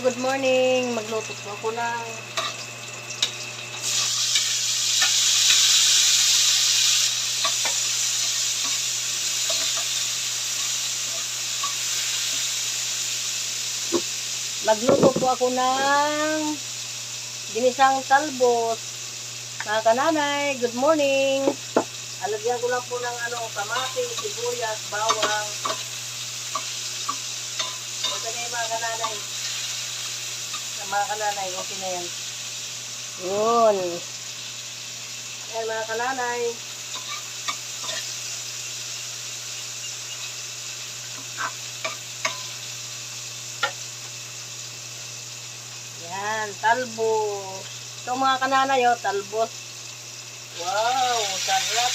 good morning. Magluto po ako ng ginisang talbos. Mga kananay, good morning. Alagyan ko lang po ng kamatis, sibuyas, bawang. Ito na yung mga kananay. Mga kananay, okay na yan. Yun. Ayan mga kananay. Yan, talbos. Ito mga kananay, talbos. Wow, sarap.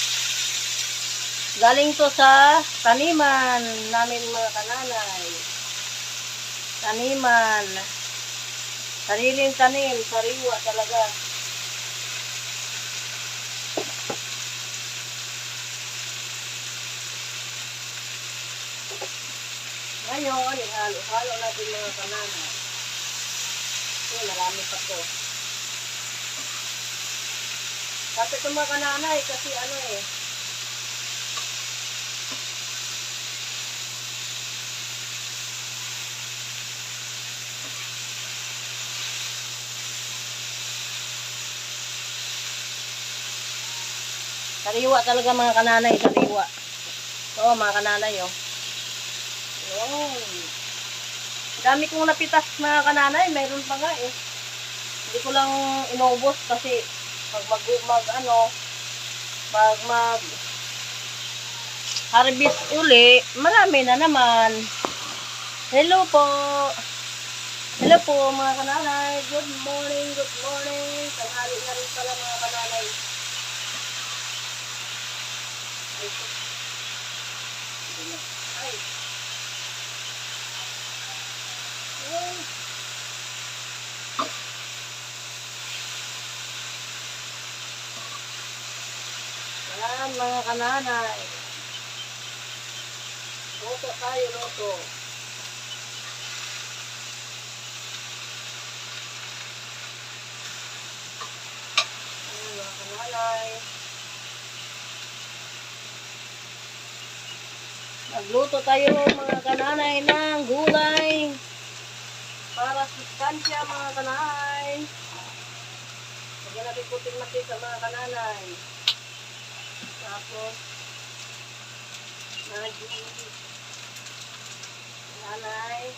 Galing to sa taniman namin mga kananay. Taniman. Sariling tanim, sariwa talaga. Ngayon, ihalo-halo natin mga kananay. Marami pa to. Kapit ito mga kananay kasi sariwa talaga mga kananay, sariwa. Oo mga kananay Yun. Dami kong napitas mga kananay, mayroon pa nga Hindi ko lang inubos kasi pag mag harvest uli, marami na naman. Hello po. Hello po mga kananay. Good morning, good morning. Tanghali na rin pala mga kananay. Ay. Yan mga kananay. Luto tayo, luto. Yan mga kananay. Magluto tayo mga kananay ng gulay. Para sustansya mga kananay. Lagyan natin puting matis sa mga kananay. Tapos, kananay.